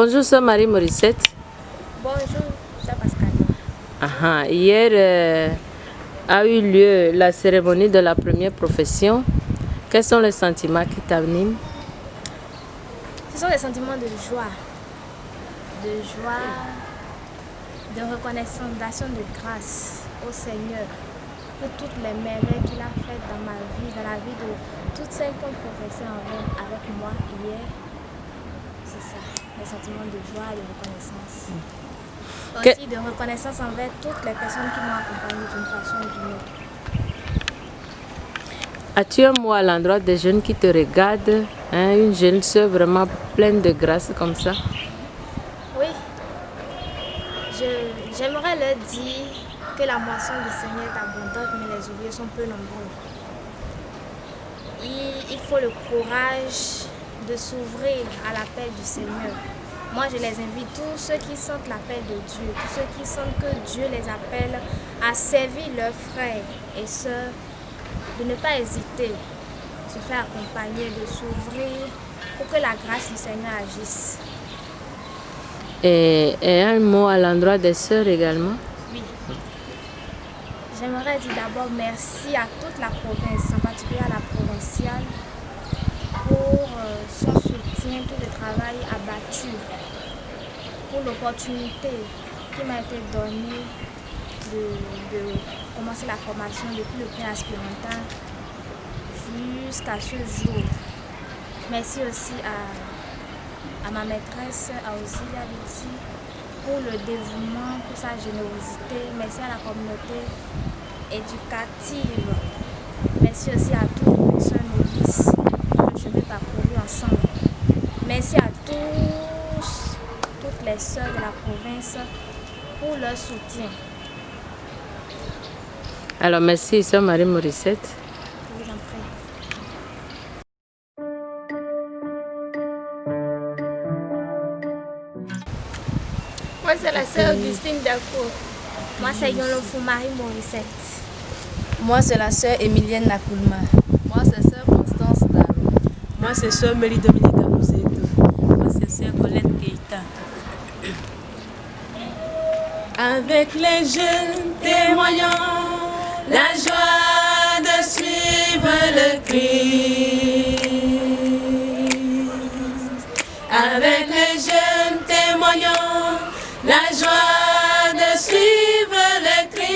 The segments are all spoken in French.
Bonjour, sœur Marie Morissette. Bonjour, sœur Pascal. Hier a eu lieu la cérémonie de la première profession. Quels sont les sentiments qui t'animent? Ce sont des sentiments de joie, de reconnaissance, d'action de grâce au Seigneur pour toutes les merveilles qu'il a faites dans ma vie, dans la vie de toutes celles qui ont professé avec moi hier. C'est ça, les sentiments de joie et de reconnaissance. Aussi de reconnaissance envers toutes les personnes qui m'ont accompagné d'une façon ou d'une autre. As-tu un mot à l'endroit des jeunes qui te regardent, une jeune sœur vraiment pleine de grâce comme ça? Oui, j'aimerais leur dire que la moisson du Seigneur est abondante, mais les ouvriers sont peu nombreux. Il faut le courage de s'ouvrir à l'appel du Seigneur. Moi, je les invite, tous ceux qui sentent l'appel de Dieu, tous ceux qui sentent que Dieu les appelle à servir leurs frères et sœurs, de ne pas hésiter, de se faire accompagner, de s'ouvrir pour que la grâce du Seigneur agisse. Et un mot à l'endroit des sœurs également? Oui. J'aimerais dire d'abord merci à toute la province, en particulier à la provinciale, pour son soutien, tout le travail abattu, pour l'opportunité qui m'a été donnée de commencer la formation depuis le pré-aspirantin jusqu'à ce jour. Merci aussi à ma maîtresse, à Auxilia Biti, pour le dévouement, pour sa générosité. Merci à la communauté éducative. Merci aussi à toutes les sœurs novices que le chemin parcouru ensemble. Merci à toutes les sœurs de la province pour leur soutien. Alors merci, sœur Marie Morissette. Je vous en prie. Moi, c'est la sœur Augustine Dacour. Moi, c'est Yolofou Marie Morissette. Moi, c'est la sœur Emilienne Nakoulma. Moi, c'est sœur Constance Dalo. Moi, c'est sœur Mélie Dominica Mouzeto. Moi, c'est sœur Colette Keita. Avec les jeunes témoignants la joie de suivre le Christ. Avec les jeunes témoignants la joie de suivre le Christ.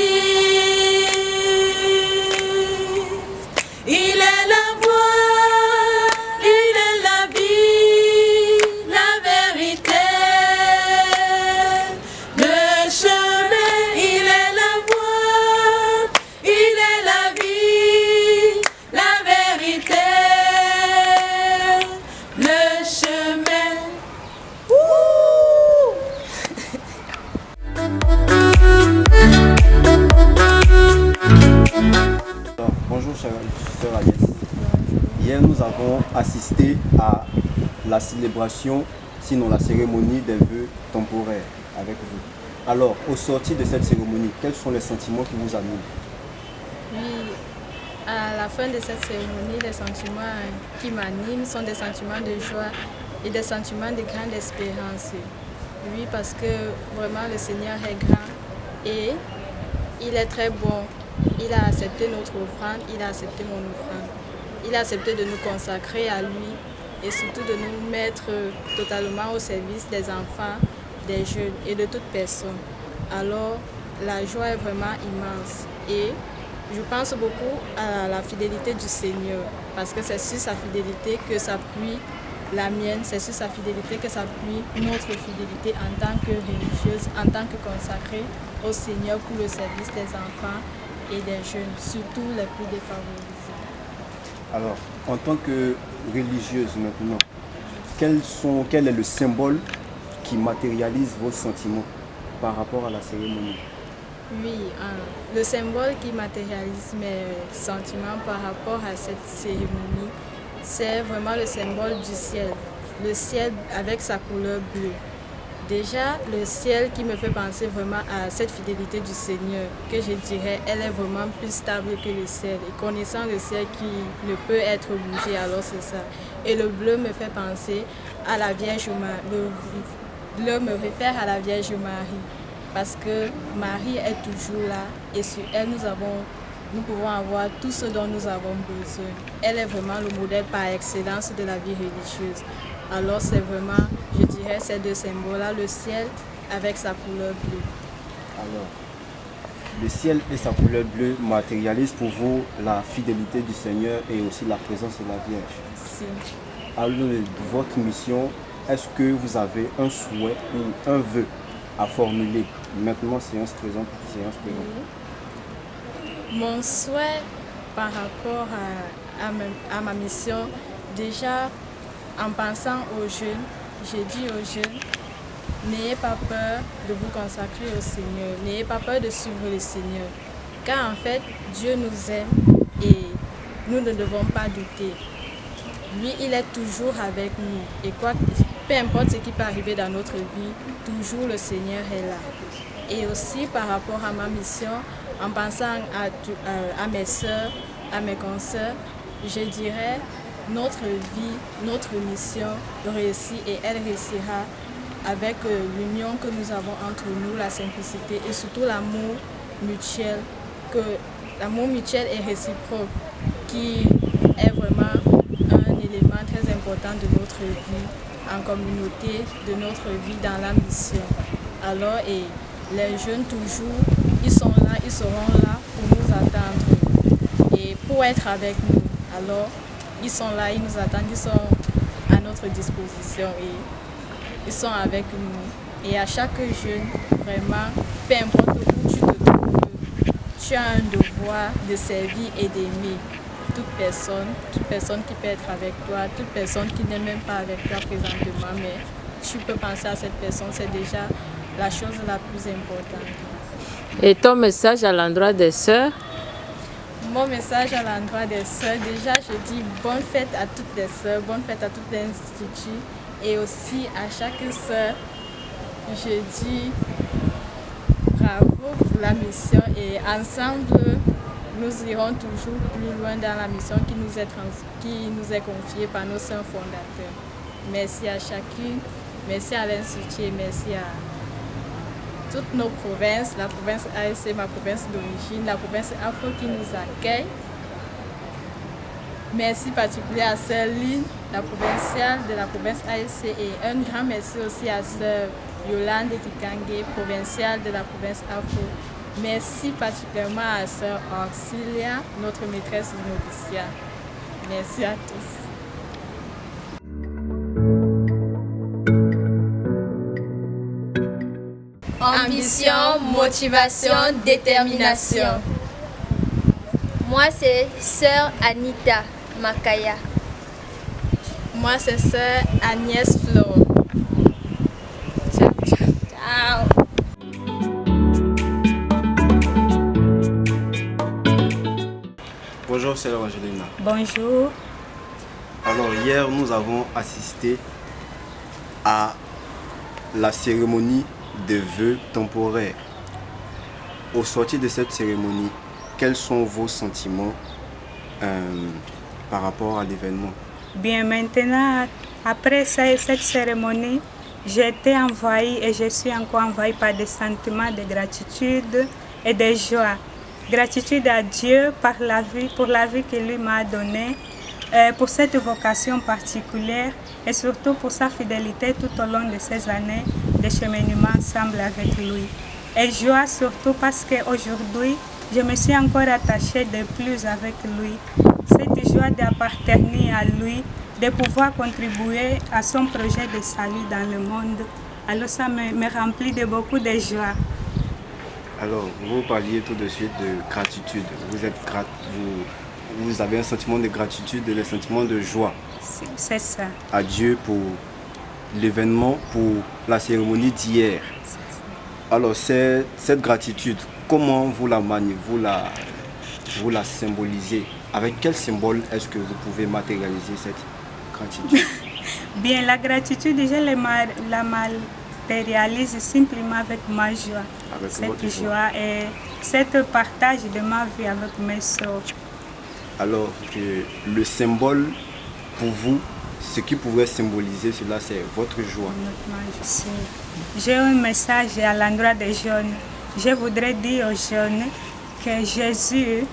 Il est la voie, il est la vie, la vérité, le chemin. Il est la voie, il est la vie, la vérité, le chemin. Bonjour chère sœur Agnès. Hier nous avons assisté à la célébration, sinon la cérémonie des vœux temporaires avec vous. Alors, au sortir de cette cérémonie, quels sont les sentiments qui vous animent? Oui, à la fin de cette cérémonie, les sentiments qui m'animent sont des sentiments de joie et des sentiments de grande espérance. Oui, parce que vraiment le Seigneur est grand et il est très bon. Il a accepté notre offrande, il a accepté mon offrande. Il a accepté de nous consacrer à lui et surtout de nous mettre totalement au service des enfants, des jeunes et de toute personne. Alors, la joie est vraiment immense et je pense beaucoup à la fidélité du Seigneur parce que c'est sur sa fidélité que s'appuie la mienne, c'est sur sa fidélité que s'appuie notre fidélité en tant que religieuse, en tant que consacrée au Seigneur pour le service des enfants et des jeunes, surtout les plus défavorisés. Alors, en tant que religieuse maintenant, quel est le symbole qui matérialise vos sentiments par rapport à la cérémonie? Oui, le symbole qui matérialise mes sentiments par rapport à cette cérémonie, c'est vraiment le symbole du ciel. Le ciel avec sa couleur bleue. Déjà, le ciel qui me fait penser vraiment à cette fidélité du Seigneur, que je dirais, elle est vraiment plus stable que le ciel. Et connaissant le ciel qui ne peut être bougé, alors c'est ça. Et le bleu me fait penser à la Vierge bleue me réfère à la Vierge Marie, parce que Marie est toujours là et sur elle nous pouvons avoir tout ce dont nous avons besoin. Elle est vraiment le modèle par excellence de la vie religieuse. Alors c'est vraiment, je dirais, ces deux symboles-là, le ciel avec sa couleur bleue. Alors, le ciel et sa couleur bleue matérialisent pour vous la fidélité du Seigneur et aussi la présence de la Vierge. Si. Alors, votre mission, est-ce que vous avez un souhait ou un vœu à formuler? Maintenant, séance présente. Mon souhait par rapport à ma mission, déjà en pensant aux jeunes, j'ai dit aux jeunes, n'ayez pas peur de vous consacrer au Seigneur, n'ayez pas peur de suivre le Seigneur, car en fait, Dieu nous aime et nous ne devons pas douter. Lui, il est toujours avec nous et peu importe ce qui peut arriver dans notre vie, toujours le Seigneur est là. Et aussi par rapport à ma mission, en pensant à mes soeurs, à mes consoeurs, je dirais notre vie, notre mission réussit et elle réussira avec l'union que nous avons entre nous, la simplicité et surtout l'amour mutuel, l'amour mutuel et réciproque qui est vraiment un élément très important de notre vie en communauté, de notre vie dans la mission. Alors, et les jeunes toujours, ils sont là, ils seront là pour nous attendre et pour être avec nous. Alors, ils sont là, ils nous attendent, ils sont à notre disposition et ils sont avec nous. Et à chaque jeune, vraiment, peu importe où tu te trouves, tu as un devoir de servir et d'aimer toute personne qui peut être avec toi, toute personne qui n'est même pas avec toi présentement, mais tu peux penser à cette personne, c'est déjà la chose la plus importante. Et ton message à l'endroit des sœurs? Mon message à l'endroit des sœurs, déjà je dis bonne fête à toutes les sœurs, bonne fête à tout l'institut et aussi à chaque sœur, je dis bravo pour la mission et ensemble nous irons toujours plus loin dans la mission qui nous est confiée par nos saints fondateurs. Merci à chacune, merci à l'Institut et merci à toutes nos provinces, la province ASC, ma province d'origine, la province Afro qui nous accueille. Merci particulièrement à Sœur Lynn, la provinciale de la province ASC et un grand merci aussi à Sœur Yolande Kikange, provinciale de la province Afro. Merci particulièrement à Sœur Auxilia, notre maîtresse du noviciat. Merci à tous. Ambition, motivation, détermination. Moi, c'est Sœur Anita Makaya. Moi, c'est Sœur Agnès Flo. Ciao, ciao. Ciao. Bonjour, Sœur Angelina. Bonjour. Alors, hier, nous avons assisté à la cérémonie de vœux temporaires. Au sortir de cette cérémonie, quels sont vos sentiments par rapport à l'événement? Bien, maintenant, après cette cérémonie, j'ai été envahie et je suis encore envahie par des sentiments de gratitude et de joie. Gratitude à Dieu pour la vie qu'il lui m'a donnée, pour cette vocation particulière et surtout pour sa fidélité tout au long de ces années de cheminement ensemble avec lui. Et joie surtout parce qu'aujourd'hui, je me suis encore attachée de plus avec lui. Cette joie d'appartenir à lui, de pouvoir contribuer à son projet de salut dans le monde. Alors ça me remplit de beaucoup de joie. Alors, vous parliez tout de suite de gratitude. Vous avez un sentiment de gratitude et un sentiment de joie. C'est ça. À Dieu pour l'événement, pour la cérémonie d'hier. Alors, cette gratitude, comment vous la maniez, vous la symbolisez? Avec quel symbole est-ce que vous pouvez matérialiser cette gratitude? Bien, la gratitude, je la matérialise simplement avec ma joie. Avec cette joie et cette partage de ma vie avec mes soeurs. Alors, le symbole pour vous, ce qui pourrait symboliser cela, c'est votre joie. J'ai un message à l'endroit des jeunes. Je voudrais dire aux jeunes que Jésus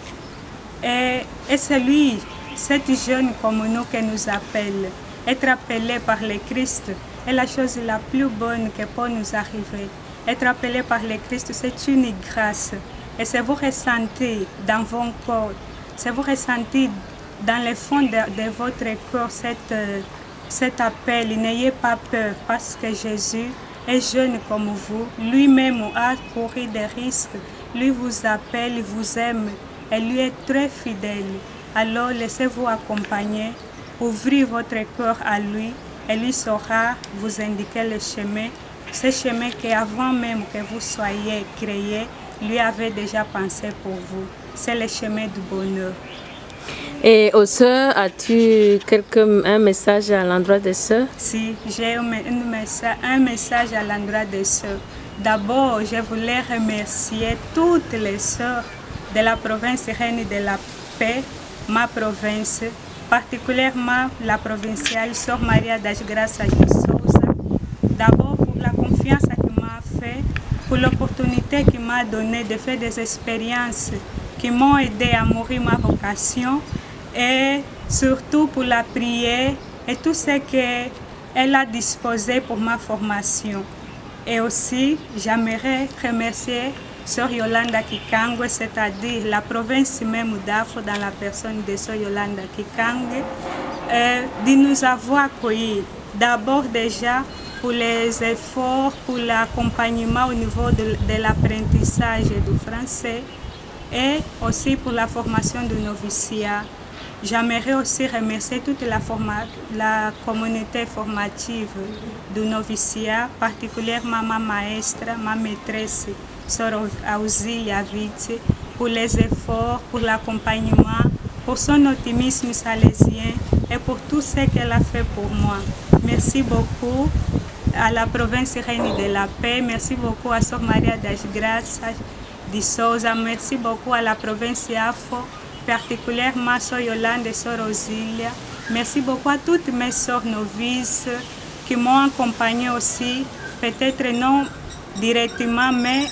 est celui, cet jeune comme nous que nous appelle. Être appelé par le Christ est la chose la plus bonne que peut nous arriver. Être appelé par le Christ, c'est une grâce. Et c'est vous ressentez dans vos corps, c'est vous ressentez dans le fond de votre corps cet appel. N'ayez pas peur parce que Jésus est jeune comme vous. Lui-même a couru des risques. Lui vous appelle, vous aime et lui est très fidèle. Alors laissez-vous accompagner, ouvrez votre cœur à lui et lui saura vous indiquer le chemin. Ce chemin qu'avant même que vous soyez créé, lui avait déjà pensé pour vous. C'est le chemin du bonheur. Et aux sœurs, as-tu un message à l'endroit des sœurs? Si, j'ai un message à l'endroit des sœurs. D'abord, je voulais remercier toutes les sœurs de la province Reine de la Paix, ma province, particulièrement la provinciale Sœur Maria das Graças de Souza. D'abord pour la confiance qu'elle m'a fait, pour l'opportunité qu'il m'a donnée de faire des expériences qui m'ont aidé à mourir ma vocation et surtout pour la prière et tout ce qu'elle a disposé pour ma formation. Et aussi, j'aimerais remercier Sœur Yolanda Kikangue, c'est-à-dire la province même d'Afro dans la personne de Sœur Yolanda Kikangue, de nous avoir accueillis. D'abord déjà pour les efforts, pour l'accompagnement au niveau de l'apprentissage du français et aussi pour la formation du noviciat. J'aimerais aussi remercier toute la communauté formative du noviciat, particulièrement ma maestre, ma maîtresse, Sœur Auxilia Vite, pour les efforts, pour l'accompagnement, pour son optimisme salésien et pour tout ce qu'elle a fait pour moi. Merci beaucoup à la province Reine de la Paix, merci beaucoup à Sœur Maria das Graças de Souza, merci beaucoup à la province Afro, particulièrement Sœur Yolande et Sœur Auxilia. Merci beaucoup à toutes mes sœurs novices qui m'ont accompagnée aussi, peut-être non directement, mais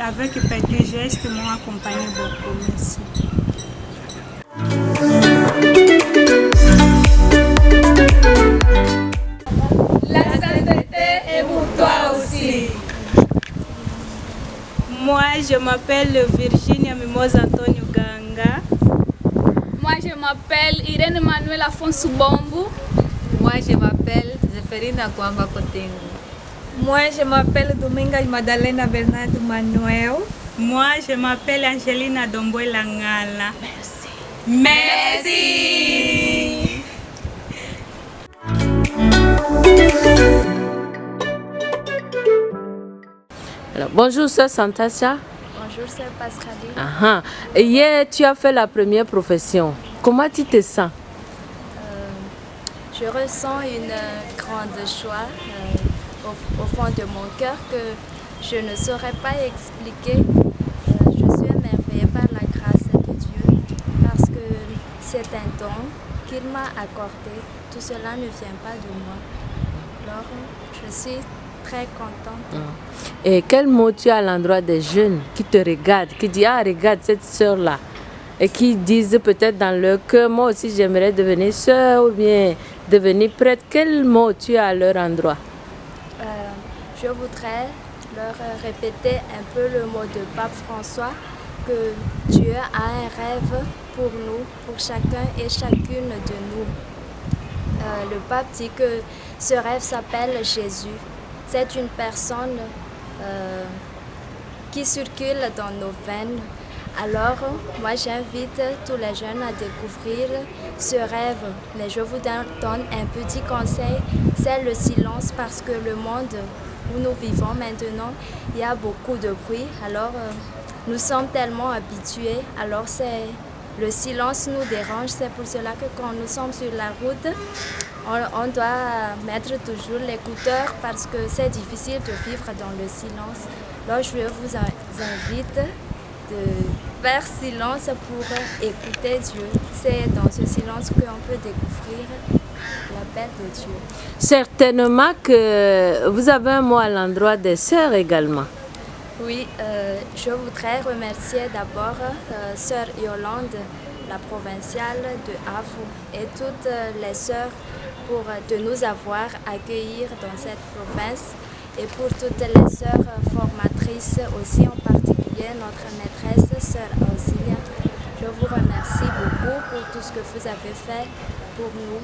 avec petits gestes m'ont accompagné beaucoup. Merci. La sainteté est pour toi aussi. Moi, je m'appelle Virginia Mimosa Antonio Ganga. Moi, je m'appelle Irène Manuel Afonso Bombo. Moi, je m'appelle Zeferina Kwamba Kotengo. Moi, je m'appelle Domingas Madalena Bernardo Manuel. Moi, je m'appelle Angelina Domboela Ngala. Merci. Alors, bonjour, Sœur Santasia. Bonjour, Sœur Pascaline. Hier, tu as fait la première profession. Comment tu te sens? Je ressens une grande joie au fond de mon cœur que je ne saurais pas expliquer. Je suis émerveillée par la grâce de Dieu parce que c'est un don qu'il m'a accordé. Tout cela ne vient pas de moi. Alors, je suis très contente. Et quel mot tu as à l'endroit des jeunes qui te regardent, qui disent « Ah, regarde cette sœur-là » et qui disent peut-être dans leur cœur « Moi aussi, j'aimerais devenir sœur ou bien devenir prêtre ». Quel mot tu as à leur endroit? Je voudrais leur répéter un peu le mot de Pape François, que Dieu a un rêve pour nous, pour chacun et chacune de nous. Le pape dit que ce rêve s'appelle Jésus. C'est une personne qui circule dans nos veines. Alors, moi j'invite tous les jeunes à découvrir ce rêve. Mais je vous donne un petit conseil, c'est le silence parce que le monde où nous vivons maintenant, il y a beaucoup de bruit. Alors, nous sommes tellement habitués. Alors, le silence nous dérange. C'est pour cela que quand nous sommes sur la route, on doit mettre toujours l'écouteur parce que c'est difficile de vivre dans le silence. Alors, je vous invite de faire silence pour écouter Dieu. C'est dans ce silence qu'on peut découvrir l'appel de Dieu. Certainement que vous avez un mot à l'endroit des sœurs également. Oui, je voudrais remercier d'abord sœur Yolande, la provinciale de Havre, et toutes les sœurs pour de nous avoir accueillis dans cette province, et pour toutes les sœurs formatrices aussi, en particulier notre maîtresse, sœur Auxilia. Je vous remercie beaucoup pour tout ce que vous avez fait pour nous.